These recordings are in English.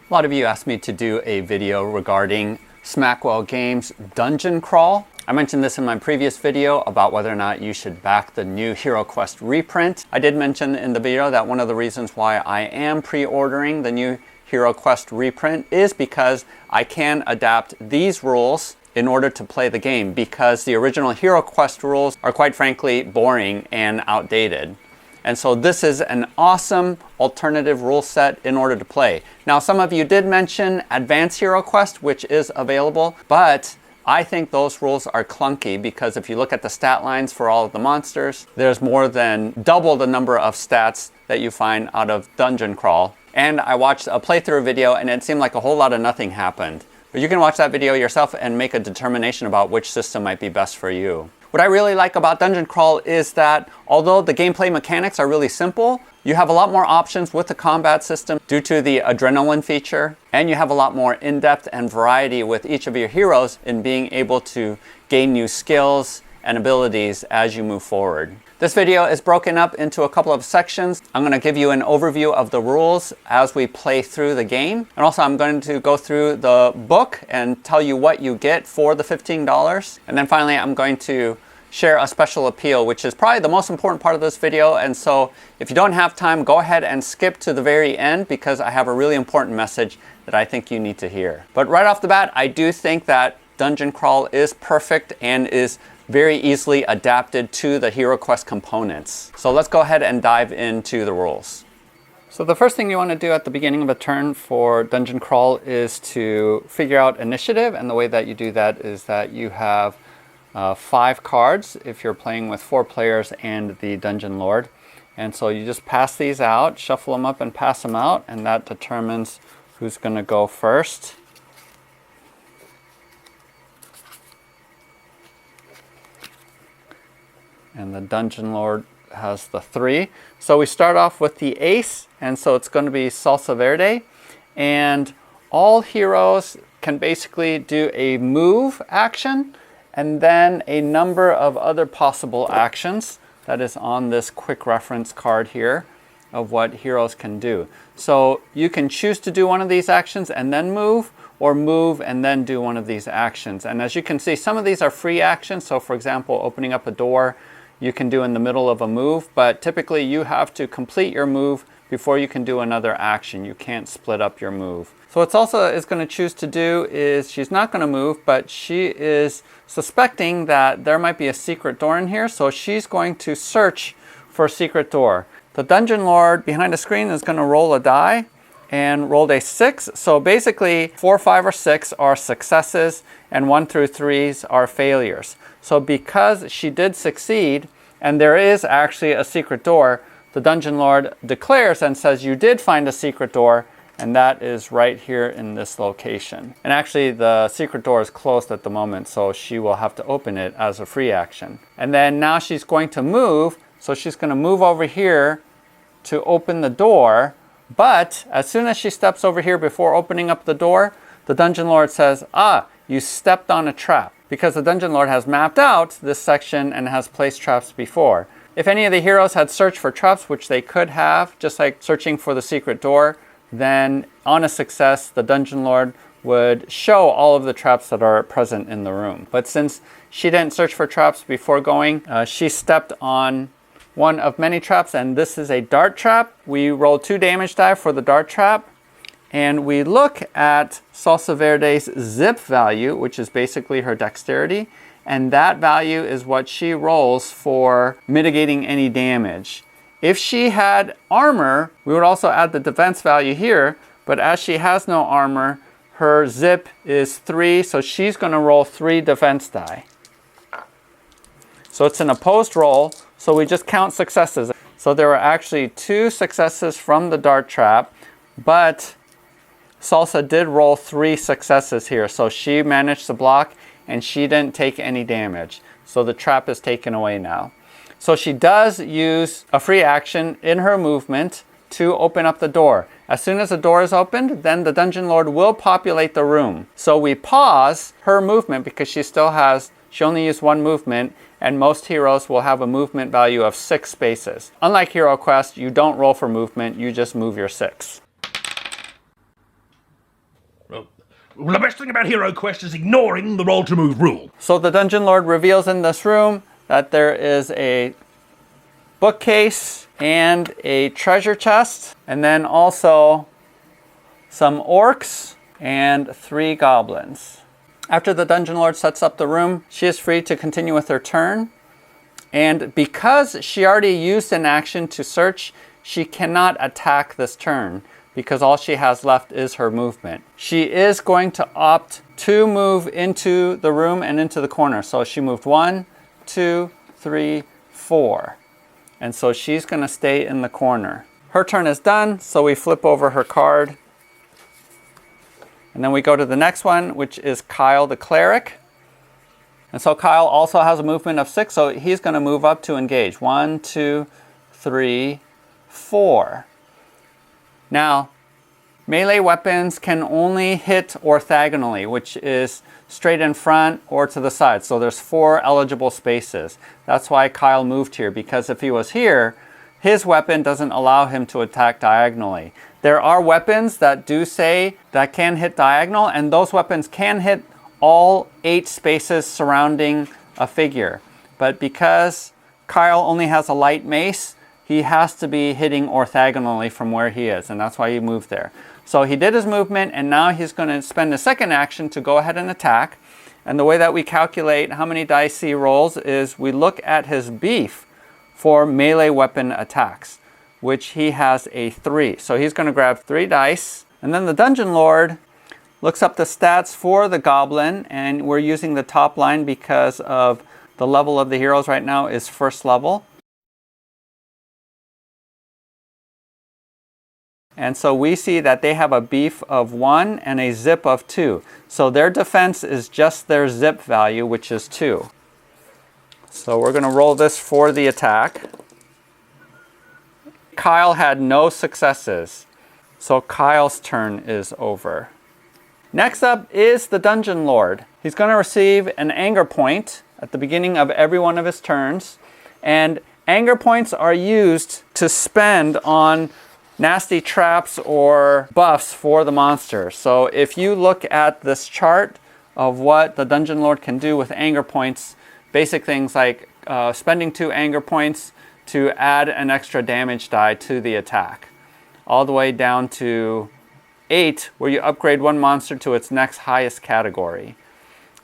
A lot of you asked me to do a video regarding Smackwell Games Dungeon Crawl. I mentioned this in my previous video about whether or not you should back the new HeroQuest reprint. I did mention in the video that one of the reasons why I am pre-ordering the new HeroQuest reprint is because I can adapt these rules in order to play the game, because the original HeroQuest rules are quite frankly boring and outdated. And so this is an awesome alternative rule set in order to play. Now, some of you did mention Advanced HeroQuest, which is available, but I think those rules are clunky because if you look at the stat lines for all of the monsters, there's more than double the number of stats that you find out of Dungeon Crawl. And I watched a playthrough video and it seemed like a whole lot of nothing happened. But you can watch that video yourself and make a determination about which system might be best for you. What I really like about Dungeon Crawl is that although the gameplay mechanics are really simple, you have a lot more options with the combat system due to the adrenaline feature, and you have a lot more in-depth and variety with each of your heroes in being able to gain new skills and abilities as you move forward. This video is broken up into a couple of sections. I'm going to give you an overview of the rules as we play through the game. And also I'm going to go through the book and tell you what you get for the $15. And then finally I'm going to share a special appeal, which is probably the most important part of this video. And so if you don't have time, go ahead and skip to the very end because I have a really important message that I think you need to hear. But right off the bat, I do think that Dungeon Crawl is perfect and is very easily adapted to the HeroQuest components. So let's go ahead and dive into the rules. So the first thing you want to do at the beginning of a turn for Dungeon Crawl is to figure out initiative, and the way that you do that is that you have 5 cards if you're playing with 4 players and the Dungeon Lord. And so you just pass these out, shuffle them up and pass them out, and that determines who's going to go first. And the Dungeon Lord has the 3. So we start off with the ace, and so it's going to be Salsa Verde. And all heroes can basically do a move action and then a number of other possible actions that is on this quick reference card here of what heroes can do. So you can choose to do one of these actions and then move, or move and then do one of these actions. And as you can see, some of these are free actions. So for example, opening up a door, you can do in the middle of a move, but typically you have to complete your move before you can do another action. You can't split up your move. So what Salsa is going to choose to do is she's not going to move, but she is suspecting that there might be a secret door in here, so she's going to search for a secret door. The Dungeon Lord behind the screen is going to roll a die and rolled a 6. So basically 4, 5, or 6 are successes and 1 through 3s are failures. So because she did succeed and there is actually a secret door, the Dungeon Lord declares and says you did find a secret door, and that is right here in this location. And actually the secret door is closed at the moment, so she will have to open it as a free action. And then now she's going to move, so she's going to move over here to open the door. But as soon as she steps over here before opening up the door, the Dungeon Lord says, you stepped on a trap. Because the Dungeon Lord has mapped out this section and has placed traps before. If any of the heroes had searched for traps, which they could have, just like searching for the secret door, then on a success, the Dungeon Lord would show all of the traps that are present in the room. But since she didn't search for traps before going, she stepped on one of many traps, and this is a dart trap. We roll 2 damage die for the dart trap, and we look at Salsa Verde's zip value, which is basically her dexterity, and that value is what she rolls for mitigating any damage. If she had armor, we would also add the defense value here, but as she has no armor, her zip is 3, so she's going to roll 3 defense die. So it's an opposed roll, so we just count successes. So there were actually 2 successes from the dart trap, but Salsa did roll 3 successes here, so she managed to block and she didn't take any damage. So the trap is taken away now. So she does use a free action in her movement to open up the door. As soon as the door is opened, then the Dungeon Lord will populate the room. So we pause her movement because she only used 1 movement, and most heroes will have a movement value of 6 spaces. Unlike HeroQuest, you don't roll for movement, you just move your 6. Well, the best thing about HeroQuest is ignoring the roll to move rule. So the Dungeon Lord reveals in this room that there is a bookcase and a treasure chest, and then also some orcs and 3 goblins. After the Dungeon Lord sets up the room, she is free to continue with her turn. And because she already used an action to search, she cannot attack this turn because all she has left is her movement. She is going to opt to move into the room and into the corner. So she moved 1, 2, 3, 4. And so she's going to stay in the corner. Her turn is done, so we flip over her card. And then we go to the next one, which is Kyle the Cleric. And so Kyle also has a movement of 6, so he's going to move up to engage. 1, 2, 3, 4. Now, melee weapons can only hit orthogonally, which is straight in front or to the side. So there's 4 eligible spaces. That's why Kyle moved here, because if he was here, his weapon doesn't allow him to attack diagonally. There are weapons that do say that can hit diagonal, and those weapons can hit all 8 spaces surrounding a figure. But because Kyle only has a light mace, he has to be hitting orthogonally from where he is, and that's why he moved there. So he did his movement, and now he's going to spend a second action to go ahead and attack. And the way that we calculate how many dice he rolls is we look at his beef for melee weapon attacks, which he has a 3. So he's going to grab 3 dice, and then the Dungeon Lord looks up the stats for the goblin, and we're using the top line because of the level of the heroes right now is 1st level. And so we see that they have a beef of 1 and a zip of 2. So their defense is just their zip value, which is 2. So we're going to roll this for the attack. Kyle had no successes. So Kyle's turn is over. Next up is the Dungeon Lord. He's going to receive an anger point at the beginning of every one of his turns. And anger points are used to spend on nasty traps or buffs for the monster. So if you look at this chart of what the Dungeon Lord can do with anger points, basic things like spending 2 anger points to add an extra damage die to the attack, all the way down to 8, where you upgrade one monster to its next highest category.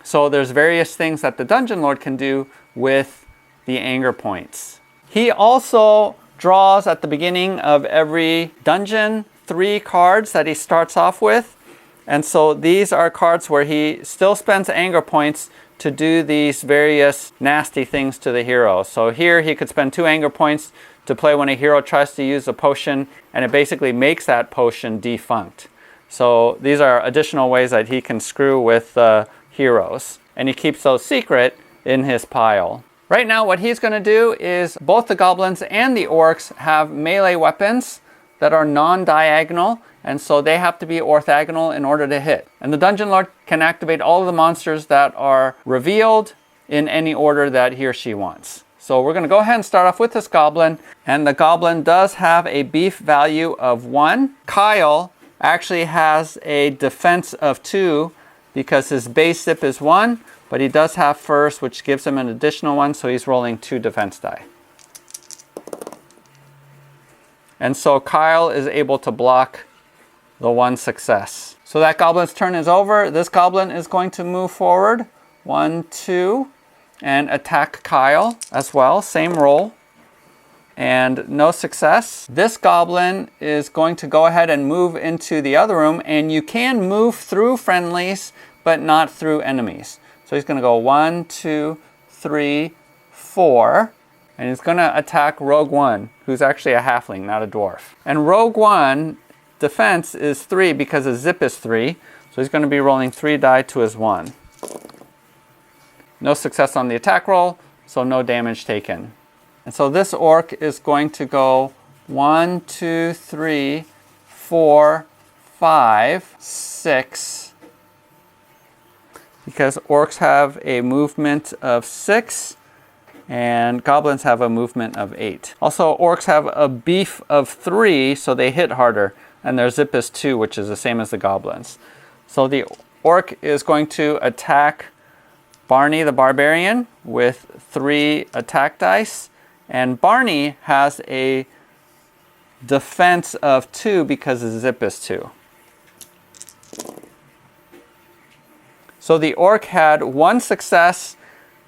So there's various things that the Dungeon Lord can do with the anger points. He also draws at the beginning of every dungeon 3 cards that he starts off with. And so these are cards where he still spends anger points to do these various nasty things to the hero. So here he could spend 2 anger points to play when a hero tries to use a potion, and it basically makes that potion defunct. So these are additional ways that he can screw with heroes. And he keeps those secret in his pile. Right now what he's going to do is both the goblins and the orcs have melee weapons that are non-diagonal, and so they have to be orthogonal in order to hit. And the Dungeon Lord can activate all of the monsters that are revealed in any order that he or she wants. So we're going to go ahead and start off with this goblin, and the goblin does have a beef value of 1. Kyle actually has a defense of 2 because his base zip is 1, but he does have first, which gives him an additional 1, so he's rolling 2 defense die. And so Kyle is able to block the 1 success. So that goblin's turn is over. This goblin is going to move forward, 1, 2, and attack Kyle as well, same roll, and no success. This goblin is going to go ahead and move into the other room, and you can move through friendlies, but not through enemies. So he's going to go 1, 2, 3, 4, and he's going to attack Rogue One, who's actually a halfling, not a dwarf. And Rogue One defense is 3 because his zip is 3, so he's going to be rolling 3 die to his 1. No success on the attack roll, so no damage taken. And so this orc is going to go 1, 2, 3, 4, 5, 6. Because orcs have a movement of 6 and goblins have a movement of 8. Also, orcs have a beef of 3, so they hit harder, and their zip is 2, which is the same as the goblins. So the orc is going to attack Barney the barbarian with 3 attack dice. And Barney has a defense of 2 because his zip is 2. So the orc had 1 success.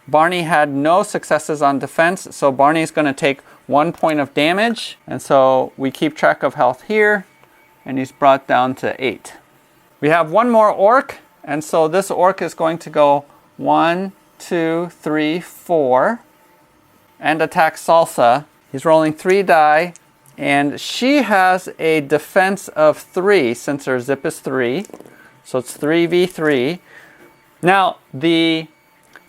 Barney had no successes on defense. So Barney's going to take 1 point of damage. And so we keep track of health here. And he's brought down to 8. We have 1 more orc. And so this orc is going to go 1, 2, 3, 4. And attack Salsa. He's rolling 3 die. And she has a defense of 3 since her zip is 3. So it's 3v3. Now, the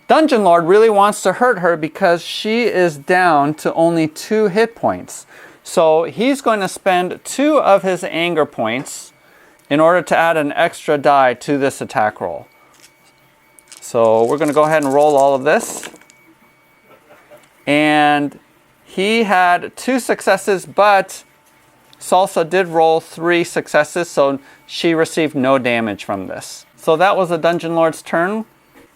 Dungeon Lord really wants to hurt her because she is down to only 2 hit points. So he's going to spend 2 of his anger points in order to add an extra die to this attack roll. So we're going to go ahead and roll all of this. And he had 2 successes, but Salsa did roll 3 successes, so she received no damage from this. So that was the Dungeon Lord's turn.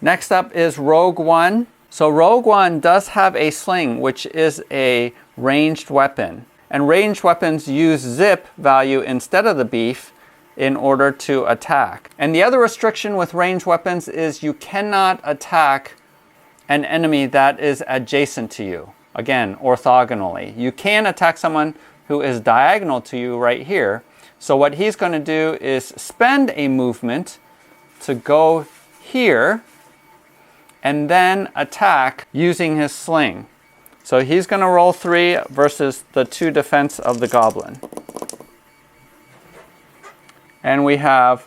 Next up is Rogue One. So Rogue One does have a sling, which is a ranged weapon. And ranged weapons use zip value instead of the beef in order to attack. And the other restriction with ranged weapons is you cannot attack an enemy that is adjacent to you. Again, orthogonally. You can attack someone who is diagonal to you right here. So what he's going to do is spend a movement to go here and then attack using his sling. So he's going to roll 3 versus the 2 defense of the goblin. And we have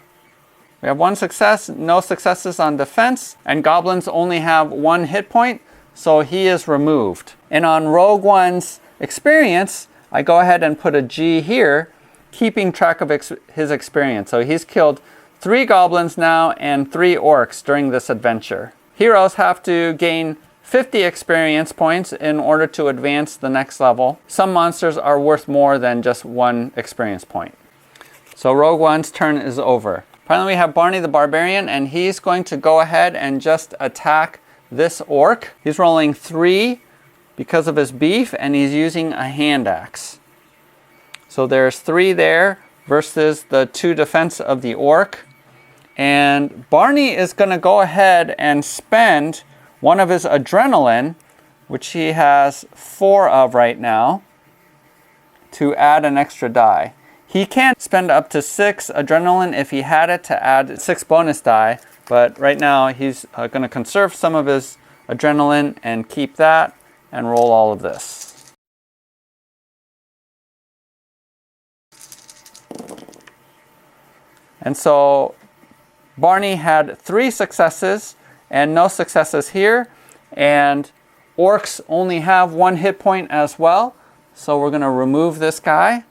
1 success, no successes on defense, and goblins only have 1 hit point, so he is removed. And on Rogue One's experience, I go ahead and put a G here, keeping track of his experience. So he's killed 3 goblins now and 3 orcs during this adventure. Heroes have to gain 50 experience points in order to advance the next level. Some monsters are worth more than just 1 experience point. So Rogue One's turn is over. Finally, we have Barney the Barbarian, and he's going to go ahead and just attack this orc. He's rolling 3 because of his beef, and he's using a hand axe. So there's 3 there versus the 2 defense of the orc. And Barney is going to go ahead and spend 1 of his adrenaline, which he has 4 of right now, to add an extra die. He can spend up to 6 adrenaline if he had it to add 6 bonus die, but right now he's going to conserve some of his adrenaline and keep that and roll all of this. And so Barney had 3 successes and no successes here, and orcs only have 1 hit point as well, so we're going to remove this guy.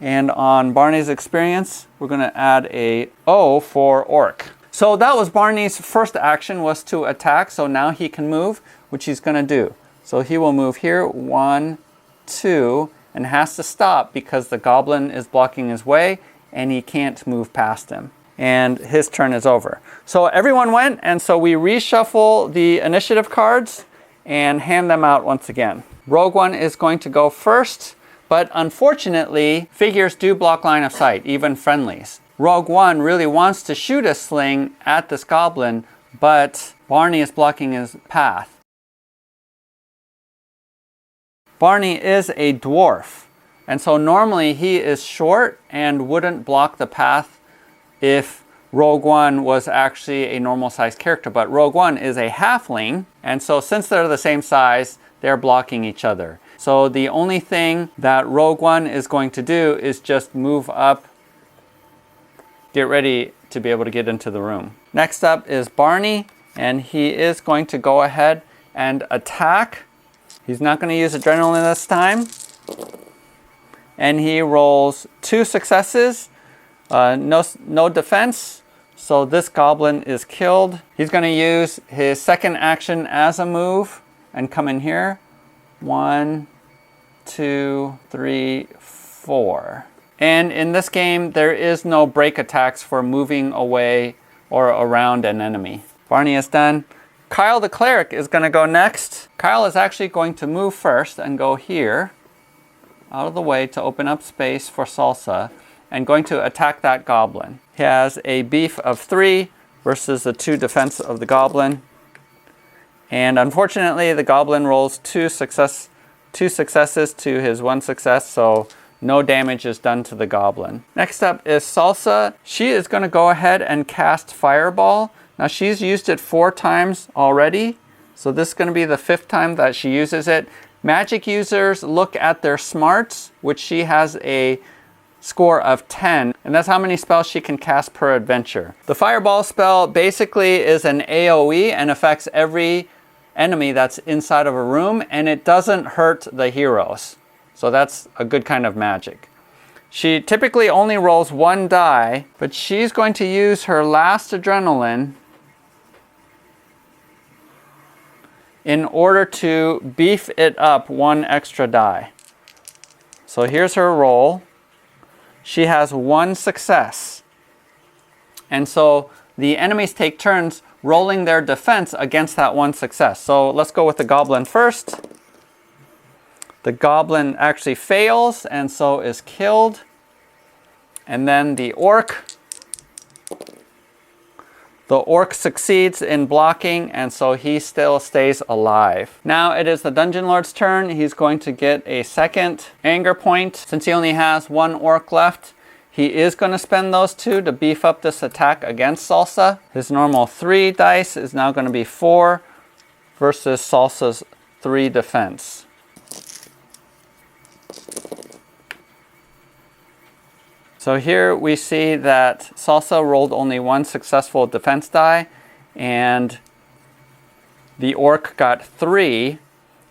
And on Barney's experience, we're going to add a O for orc. So that was Barney's first action, was to attack. So now he can move, which he's going to do. So he will move here, 1, 2, and has to stop because the goblin is blocking his way and he can't move past him. And his turn is over. So everyone went, and so we reshuffle the initiative cards and hand them out once again. Rogue One is going to go first. But unfortunately, figures do block line of sight, even friendlies. Rogue One really wants to shoot a sling at this goblin, but Barney is blocking his path. Barney is a dwarf, and so normally he is short and wouldn't block the path if Rogue One was actually a normal sized character. But Rogue One is a halfling, and so since they're the same size, they're blocking each other. So the only thing that Rogue One is going to do is just move up, get ready to be able to get into the room. Next up is Barney, and he is going to go ahead and attack. He's not going to use adrenaline this time. And he rolls 2 successes, no defense. So this goblin is killed. He's going to use his second action as a move and come in here. 1, 2, 3, 4. And in this game, there is no break attacks for moving away or around an enemy. Barney is done. Kyle the cleric is going to go next. Kyle is actually going to move first and go here, out of the way to open up space for Salsa, and going to attack that goblin. He has a beef of 3 versus the 2 defense of the goblin. And unfortunately, the goblin rolls 2 successes to his 1 success, so no damage is done to the goblin. Next up is Salsa. She is going to go ahead and cast Fireball. Now she's used it 4 times already, so this is going to be the 5th time that she uses it. Magic users look at their smarts, which she has a score of 10, and that's how many spells she can cast per adventure. The Fireball spell basically is an AoE and affects every enemy that's inside of a room, and it doesn't hurt the heroes. So that's a good kind of magic. She typically only rolls 1 die, but she's going to use her last adrenaline in order to beef it up 1 extra die. So here's her roll. She has 1 success. And so the enemies take turns rolling their defense against that 1 success. So let's go with the goblin first. The goblin actually fails and so is killed. And then the orc. The orc succeeds in blocking, and so he still stays alive. Now it is the Dungeon Lord's turn. He's going to get a second anger point. Since he only has 1 orc left, he is going to spend those 2 to beef up this attack against Salsa. His normal 3 dice is now going to be 4 versus Salsa's 3 defense. So here we see that Salsa rolled only 1 successful defense die, and the orc got 3,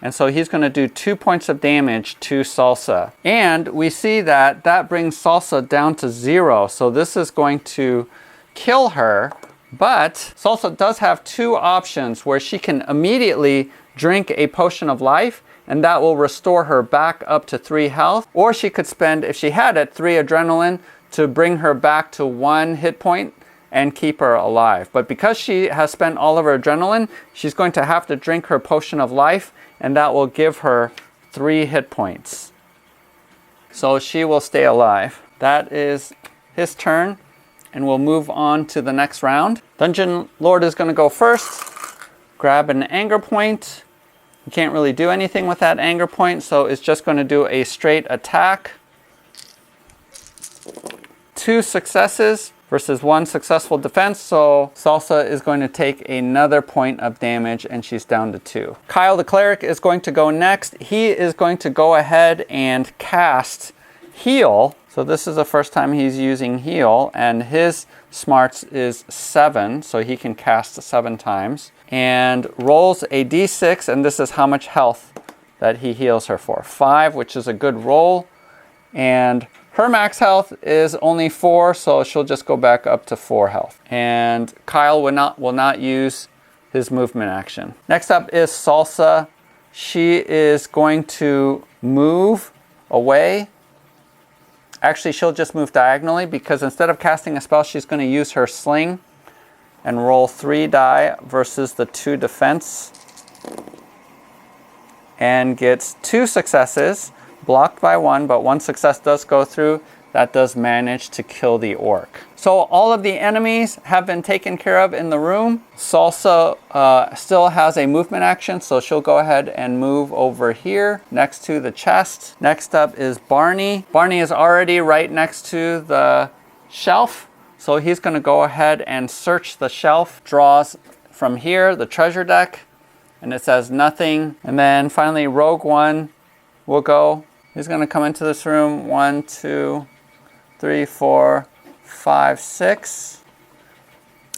and so he's going to do 2 points of damage to Salsa. And we see that that brings Salsa down to 0, so this is going to kill her, but Salsa does have 2 options where she can immediately drink a potion of life, and that will restore her back up to 3 health. Or she could spend, if she had it, 3 adrenaline to bring her back to 1 hit point and keep her alive. But because she has spent all of her adrenaline, she's going to have to drink her potion of life, and that will give her 3 hit points. So she will stay alive. That is his turn, and we'll move on to the next round. Dungeon Lord is going to go first, grab an anger point. You can't really do anything with that anger point, so it's just going to do a straight attack. 2 successes versus 1 successful defense, so Salsa is going to take another point of damage, and she's down to 2. Kyle the cleric is going to go next. He is going to go ahead and cast Heal. So this is the first time he's using Heal, and his smarts is 7, so he can cast 7 times. And rolls a d6, and this is how much health that he heals her for. 5, which is a good roll. And her max health is only 4, so she'll just go back up to 4 health. And Kyle will not use his movement action. Next up is Salsa. She is going to move away. Actually, she'll just move diagonally, because instead of casting a spell, she's going to use her sling and roll 3 die versus the 2 defense, and gets 2 successes, blocked by 1, but 1 success does go through. That does manage to kill the orc. So all of the enemies have been taken care of in the room. Salsa still has a movement action, so she'll go ahead and move over here next to the chest. Next up is Barney. Barney is already right next to the shelf, so he's going to go ahead and search the shelf. Draws from here the treasure deck, and it says nothing. And then finally Rogue One will go. He's going to come into this room. 1, 2, 3, 4, 5, 6.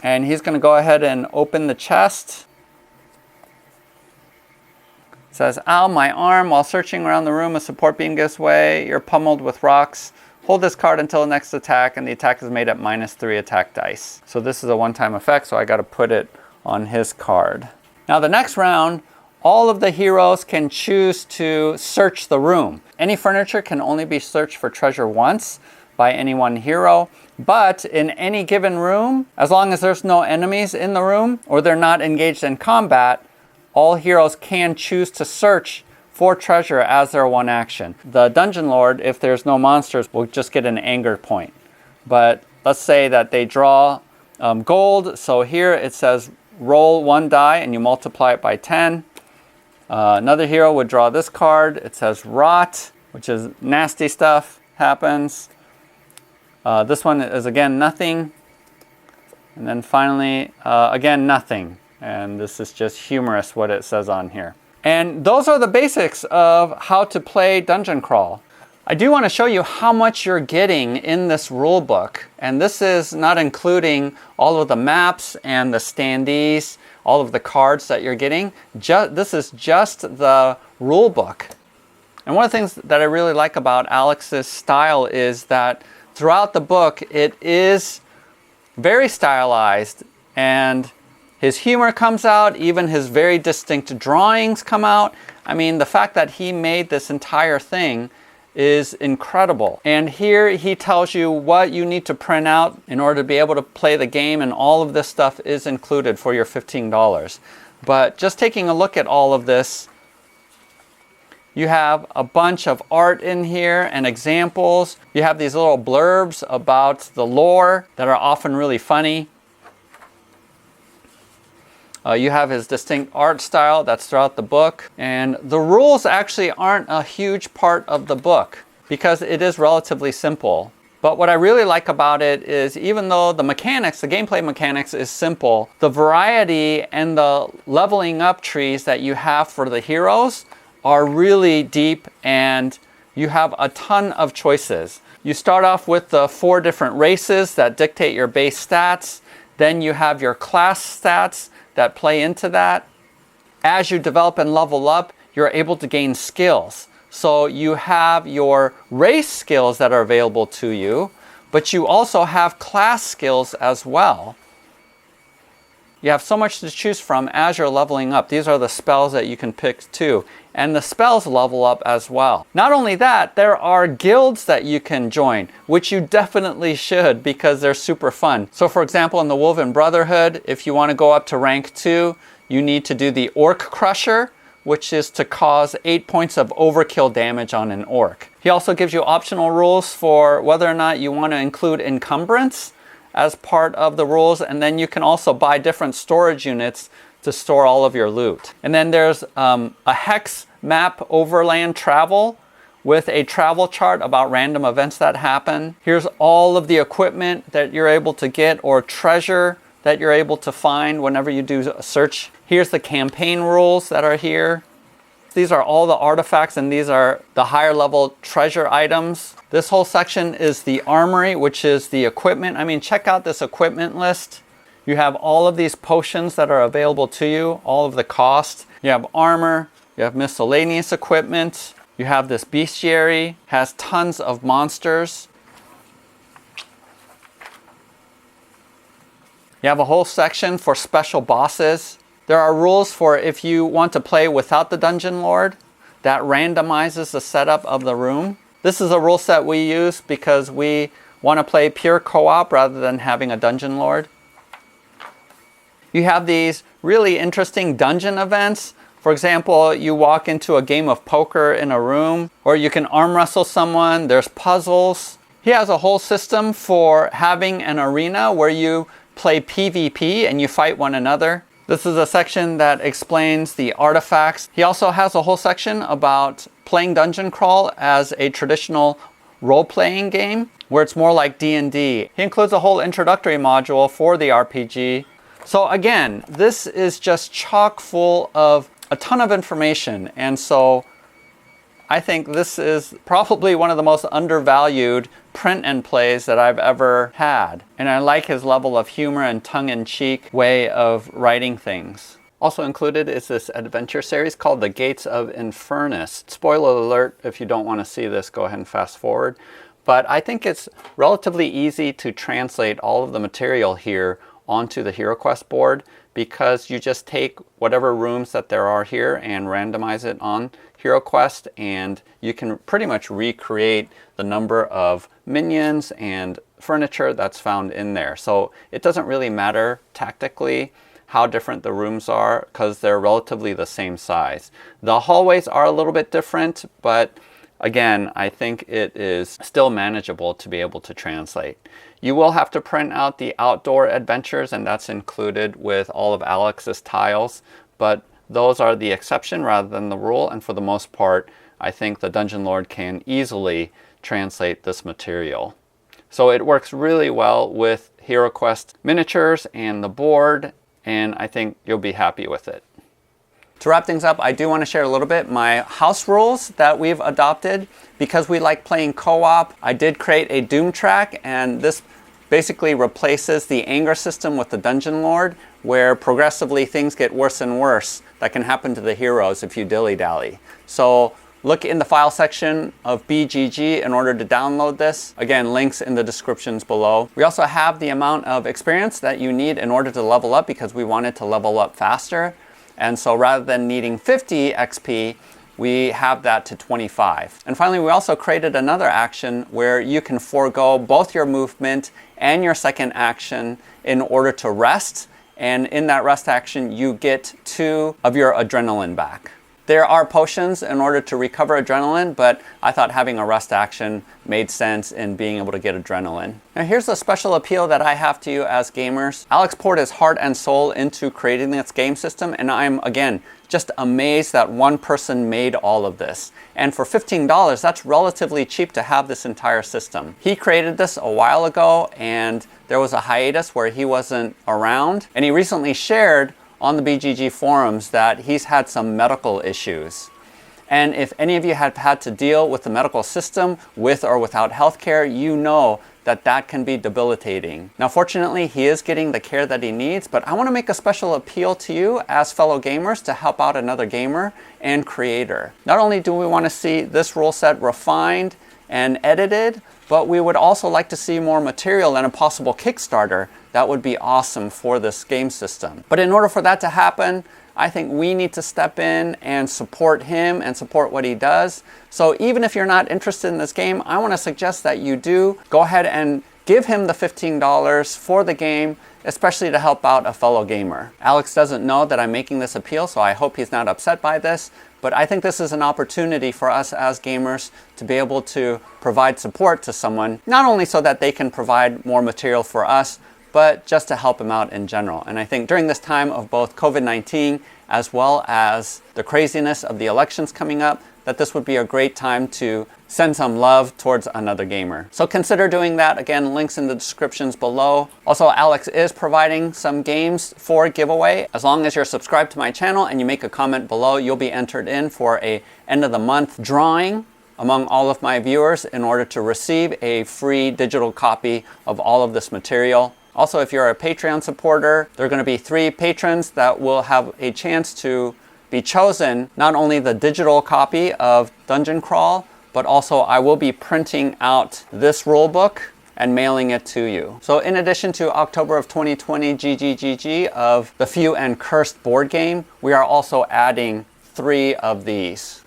And he's going to go ahead and open the chest. It says, ow, my arm. While searching around the room, a support beam gives way. You're pummeled with rocks. Hold this card until the next attack, and the attack is made at -3 attack dice. So this is a one-time effect, so I got to put it on his card. Now the next round, all of the heroes can choose to search the room. Any furniture can only be searched for treasure once, by any one hero. But in any given room, as long as there's no enemies in the room or they're not engaged in combat, all heroes can choose to search for treasure as their one action. The Dungeon Lord, if there's no monsters, will just get an anger point. But let's say that they draw gold. So here it says roll 1 die and you multiply it by 10. Another hero would draw this card. It says rot, which is nasty stuff happens. This one is again nothing. And then finally, again nothing. And this is just humorous what it says on here. And those are the basics of how to play Dungeon Crawl. I do want to show you how much you're getting in this rule book. And this is not including all of the maps and the standees, all of the cards that you're getting. This is just the rule book. And one of the things that I really like about Alex's style is that throughout the book, it is very stylized, and his humor comes out, even his very distinct drawings come out. I mean, the fact that he made this entire thing is incredible. And here he tells you what you need to print out in order to be able to play the game, and all of this stuff is included for your $15. But just taking a look at all of this, you have a bunch of art in here and examples. You have these little blurbs about the lore that are often really funny. You have his distinct art style that's throughout the book. And the rules actually aren't a huge part of the book because it is relatively simple. But what I really like about it is, even though the mechanics, the gameplay mechanics is simple, the variety and the leveling up trees that you have for the heroes are really deep, and you have a ton of choices. You start off with the 4 different races that dictate your base stats. Then you have your class stats that play into that. As you develop and level up, you're able to gain skills. So you have your race skills that are available to you, but you also have class skills as well. You have so much to choose from as you're leveling up. These are the spells that you can pick too. And the spells level up as well. Not only that, there are guilds that you can join, which you definitely should because they're super fun. So for example, in the Woven Brotherhood, if you want to go up to rank 2, you need to do the Orc Crusher, which is to cause 8 points of overkill damage on an orc. He also gives you optional rules for whether or not you want to include encumbrance as part of the rules, and then you can also buy different storage units to store all of your loot. And then there's a hex map overland travel with a travel chart about random events that happen. Here's all of the equipment that you're able to get or treasure that you're able to find whenever you do a search. Here's the campaign rules that are here. These are all the artifacts, and these are the higher level treasure items. This whole section is the armory, which is the equipment. I mean, check out this equipment list. You have all of these potions that are available to you, all of the cost. You have armor, you have miscellaneous equipment. You have this bestiary, has tons of monsters. You have a whole section for special bosses. There are rules for if you want to play without the Dungeon Lord. That randomizes the setup of the room. This is a rule set we use because we want to play pure co-op rather than having a Dungeon Lord. You have these really interesting dungeon events. For example, you walk into a game of poker in a room, or you can arm wrestle someone. There's puzzles. He has a whole system for having an arena where you play PvP and you fight one another. This is a section that explains the artifacts. He also has a whole section about playing Dungeon Crawl as a traditional role-playing game, where it's more like D&D. He includes a whole introductory module for the RPG. So again, this is just chock full of a ton of information, and so I think this is probably one of the most undervalued print and plays that I've ever had. And I like his level of humor and tongue-in-cheek way of writing things. Also included is this adventure series called The Gates of Infernus. Spoiler alert, if you don't want to see this, go ahead and fast forward. But I think it's relatively easy to translate all of the material here onto the HeroQuest board, because you just take whatever rooms that there are here and randomize it on HeroQuest, and you can pretty much recreate the number of minions and furniture that's found in there. So it doesn't really matter tactically how different the rooms are because they're relatively the same size. The hallways are a little bit different, but again, I think it is still manageable to be able to translate. You will have to print out the outdoor adventures, and that's included with all of Alex's tiles, but those are the exception rather than the rule, and for the most part, I think the Dungeon Lord can easily translate this material. So it works really well with HeroQuest miniatures and the board, and I think you'll be happy with it. To wrap things up, I do want to share a little bit my house rules that we've adopted. Because we like playing co-op, I did create a Doom track, and this basically replaces the anger system with the Dungeon Lord, where progressively things get worse and worse that can happen to the heroes if you dilly-dally. So look in the file section of GGGG in order to download this. Again, links in the descriptions below. We also have the amount of experience that you need in order to level up because we wanted to level up faster. And so rather than needing 50 XP, we have that to 25. And finally, we also created another action where you can forego both your movement and your second action in order to rest. And in that rest action, you get 2 of your adrenaline back. There are potions in order to recover adrenaline, but I thought having a rest action made sense in being able to get adrenaline. Now here's a special appeal that I have to you as gamers. Alex poured his heart and soul into creating this game system, and I'm, again, just amazed that one person made all of this. And for $15, that's relatively cheap to have this entire system. He created this a while ago, and there was a hiatus where he wasn't around, and he recently shared on the BGG forums that he's had some medical issues. And if any of you have had to deal with the medical system with or without healthcare, you know that that can be debilitating. Now, fortunately, he is getting the care that he needs, but I want to make a special appeal to you as fellow gamers to help out another gamer and creator. Not only do we want to see this rule set refined and edited, but we would also like to see more material and a possible Kickstarter. That would be awesome for this game system. But in order for that to happen, I think we need to step in and support him and support what he does. So even if you're not interested in this game, I want to suggest that you do go ahead and give him the $15 for the game, especially to help out a fellow gamer. Alex doesn't know that I'm making this appeal, so I hope he's not upset by this. But I think this is an opportunity for us as gamers to be able to provide support to someone, not only so that they can provide more material for us, but just to help him out in general. And I think during this time of both COVID-19 as well as the craziness of the elections coming up, that this would be a great time to send some love towards another gamer. So consider doing that. Again, links in the descriptions below. Also, Alex is providing some games for giveaway. As long as you're subscribed to my channel and you make a comment below, you'll be entered in for a end of the month drawing among all of my viewers in order to receive a free digital copy of all of this material. Also, if you're a Patreon supporter, there are going to be 3 patrons that will have a chance to be chosen, not only the digital copy of Dungeon Crawl, but also I will be printing out this rulebook and mailing it to you. So in addition to October of 2020 GGGG of the Few and Cursed board game, we are also adding 3 of these.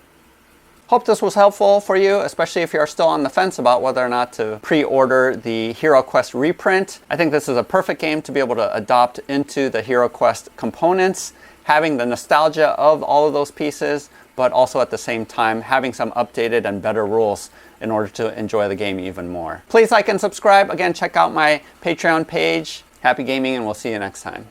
Hope this was helpful for you, especially if you're still on the fence about whether or not to pre-order the HeroQuest reprint. I think this is a perfect game to be able to adopt into the HeroQuest components, having the nostalgia of all of those pieces, but also at the same time having some updated and better rules in order to enjoy the game even more. Please like and subscribe. Again, check out my Patreon page. Happy gaming, and we'll see you next time.